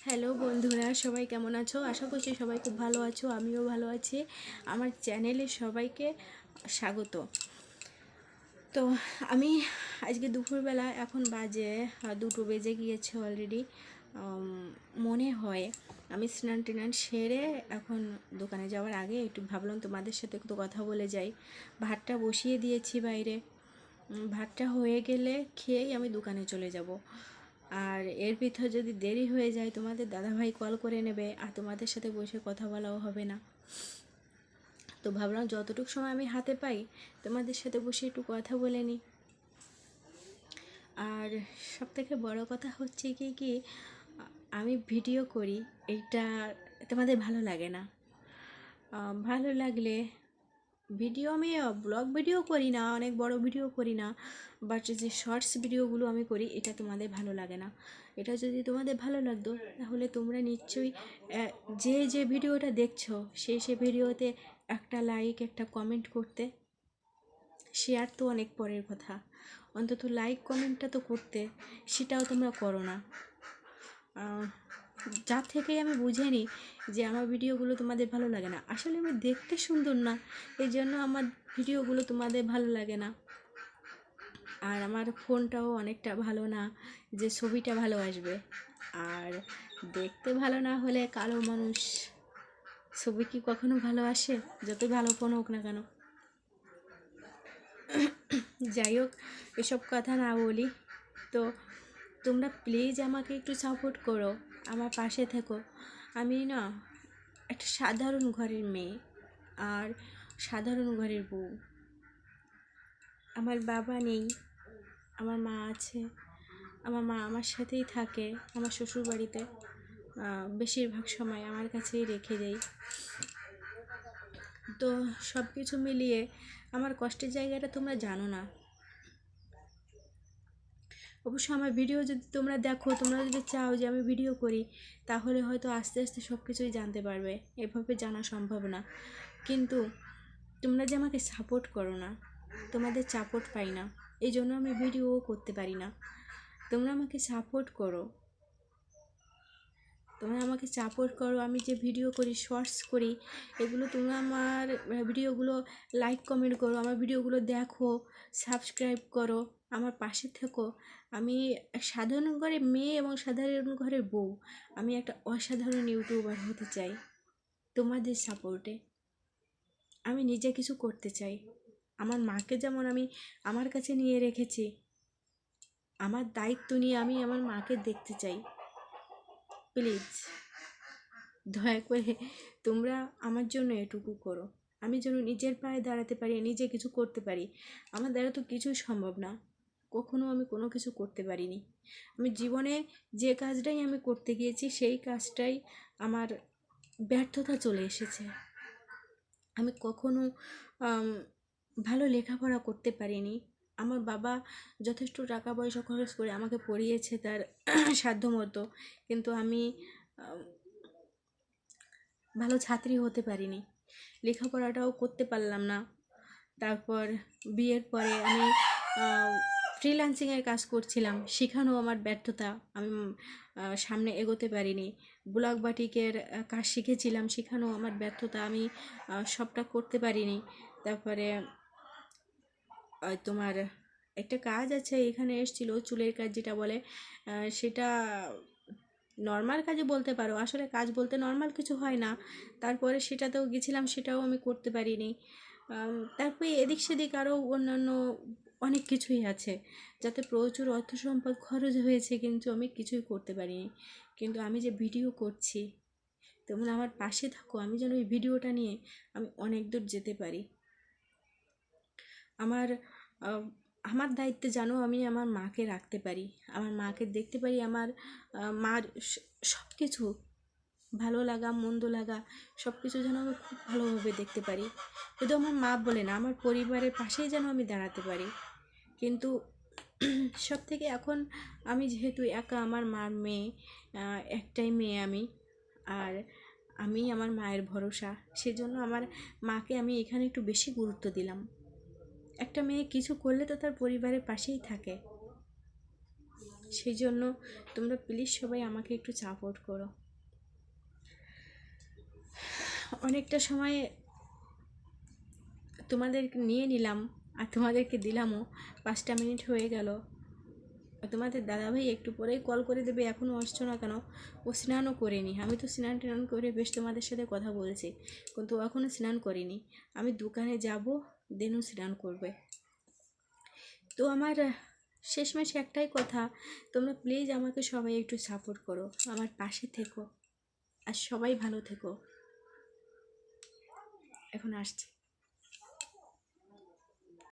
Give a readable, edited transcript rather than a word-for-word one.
Hello বন্ধুরা, সবাই কেমন আছো? আশা করছি সবাই খুব ভালো আছো, আমিও ভালো আছি। আমার চ্যানেলে সবাইকে স্বাগত। তো আমি আজকে দুপুরবেলা, এখন বাজে 2টো বেজে গিয়েছে অলরেডি মনে হয়। আমি স্নান টিনান সেরে এখন দোকানে যাওয়ার আগে একটু ভাবলাম তোমাদের সাথে একটু কথা বলে যাই। ভাতটা বসিয়ে দিয়েছি বাইরে, ভাতটা হয়ে গেলে খেয়েই আমি দোকানে চলে যাব। আর এর ভিতর যদি দেরি হয়ে যায়, তোমাদের দাদাভাই কল করে নেবে আর তোমাদের সাথে বসে কথা বলাও হবে না। তো ভাবলাম যতটুকু সময় আমি হাতে পাই তোমাদের সাথে বসে একটু কথা বলে নিই। আর সবথেকে বড় কথা হচ্ছে কি আমি ভিডিও করি, এইটা তোমাদের ভালো লাগে না। ভালো লাগলে ভিডিও, আমি ব্লগ ভিডিও করি না, অনেক বড় ভিডিও করি না, বাট যে শর্টস ভিডিওগুলো আমি করি এটা তোমাদের ভালো লাগে না। এটা যদি তোমাদের ভালো লাগতো তাহলে তোমরা নিশ্চয়ই যে ভিডিওটা দেখছো সে ভিডিওতে একটা লাইক, একটা কমেন্ট করতে। শেয়ার তো অনেক পরের কথা, অন্তত লাইক কমেন্টটা তো করতে, সেটাও তোমরা করো না। যার থেকেই আমি বুঝে নিই যে আমার ভিডিওগুলো তোমাদের ভালো লাগে না। আসলে আমি দেখতে সুন্দর না, এই জন্য আমার ভিডিওগুলো তোমাদের ভালো লাগে না। আর আমার ফোনটাও অনেকটা ভালো না যে ছবিটা ভালো আসবে। আর দেখতে ভালো না হলে কালো মানুষ ছবি কি কখনো ভালো আসে, যতই ভালো ফোন হোক না কেন? যাই হোক, এসব কথা না বলি। তো তোমরা প্লিজ আমাকে একটু সাপোর্ট করো, আমার পাশে থেকো। আমি না একটা সাধারণ ঘরের মেয়ে আর সাধারণ ঘরের বউ। আমার বাবা নেই, আমার মা আছে। আমার মা আমার সাথেই থাকে, আমার শ্বশুর বাড়িতে। বেশিরভাগ সময় আমার কাছেই রেখে দেই। তো সব কিছু মিলিয়ে আমার কষ্টের জায়গাটা তোমরা জানো না। অবশ্য আমার ভিডিও যদি তোমরা দেখো, তোমরা যদি চাও যে আমি ভিডিও করি, তাহলে হয়তো আস্তে আস্তে সব কিছুই জানতে পারবে। এভাবে জানা সম্ভব না। কিন্তু তোমরা যে আমাকে সাপোর্ট করো না, তোমাদের সাপোর্ট পাই না, এই জন্য আমি ভিডিও করতে পারি না। তোমরা আমাকে সাপোর্ট করো, তোমরা আমাকে সাপোর্ট করো। আমি যে ভিডিও করি, শর্টস করি, এগুলো তোমরা আমার ভিডিওগুলো লাইক কমেন্ট করো, আমার ভিডিওগুলো দেখো, সাবস্ক্রাইব করো, আমার পাশে থেকো। আমি এক সাধারণ ঘরের মেয়ে এবং সাধারণ ঘরের বউ, আমি একটা অসাধারণ ইউটিউবার হতে চাই তোমাদের সাপোর্টে। আমি নিজে কিছু করতে চাই। আমার মাকে যেমন আমি আমার কাছে নিয়ে রেখেছি, আমার দায়িত্ব নিয়ে আমি আমার মাকে দেখতে চাই। প্লিজ দয়া করে তোমরা আমার জন্য এটুকু করো, আমি যেন নিজের পায়ে দাঁড়াতে পারি, নিজে কিছু করতে পারি। আমার দ্বারা তো কিছুই সম্ভব না, কখনো আমি কোনো কিছু করতে পারিনি। আমি জীবনে যে কাজটাই আমি করতে গিয়েছি সেই কাজটাই আমার ব্যর্থতা চলে এসেছে। আমি কখনো ভালো লেখাপড়া করতে পারিনি। আমার বাবা যথেষ্ট টাকা পয়সা খরচ করে আমাকে পড়িয়েছে তার সাধ্যমতো, কিন্তু আমি ভালো ছাত্রী হতে পারিনি, লেখাপড়াটাও করতে পারলাম না। তারপর বিয়ের পরে আমি ফ্রিল্যান্সিংয়ের কাজ করছিলাম, সেখানেও আমার ব্যর্থতা, আমি সামনে এগোতে পারিনি। ব্লগ বাটিকের কাজ শিখেছিলাম, সেখানেও আমার ব্যর্থতা, আমি সবটা করতে পারিনি। তারপরে তোমার একটা কাজ আছে, এখানে এসেছিলো চুলের কাজ যেটা বলে, সেটা নর্মাল কাজে বলতে পারো, আসলে কাজ বলতে নর্মাল কিছু হয় না। তারপরে সেটাতেও গেছিলাম, সেটাও আমি করতে পারিনি। তারপরে এদিক সেদিক আরও অন্যান্য অনেক কিছুই আছে, যাতে প্রচুর অর্থ সম্পদ খরচ হয়েছে, কিন্তু আমি কিছুই করতে পারিনি। কিন্তু আমি যে ভিডিও করছি, তোমরা আমার পাশে থাকো, আমি যেন ওই ভিডিওটা নিয়ে আমি অনেক দূর যেতে পারি। আমার আমার দায়িত্বে জানো আমি আমার মাকে রাখতে পারি, আমার মাকে দেখতে পারি, আমার মার সব কিছু ভালো লাগা মন্দ লাগা সব কিছু যেন আমি খুব ভালোভাবে দেখতে পারি। শুধু আমার মা বলে না, আমার পরিবারের পাশেই যেন আমি দাঁড়াতে পারি। কিন্তু সব থেকে এখন আমি যেহেতু একা, আমার মার মেয়ে, একটাই মেয়ে আমি, আর আমি আমার মায়ের ভরসা, সেজন্য আমার মাকে আমি এখানে একটু বেশি গুরুত্ব দিলাম। একটা মেয়ে কিছু করলে তো তার পরিবারের পাশেই থাকে। সেই জন্য তোমরা প্লিজ সবাই আমাকে একটু সাপোর্ট করো। অনেকটা সময় তোমাদেরকে নিয়ে নিলাম আর তোমাদেরকে দিলামও, 5টা মিনিট হয়ে গেল। তোমাদের দাদাভাই একটু পরেই কল করে দেবে, এখনও আসছো না কেন? ও স্নানও করেনি। আমি তো স্নান টান করে বেশ তোমাদের সাথে কথা বলছি, কিন্তু ও এখনও স্নান করিনি। আমি দোকানে যাব, দেনও স্নান করবে। তো আমার শেষমেশ একটাই কথা, তোমরা প্লিজ আমাকে সবাই একটু সাপোর্ট করো, আমার পাশে থেকো, আর সবাই ভালো থেকো। এখন আসছে।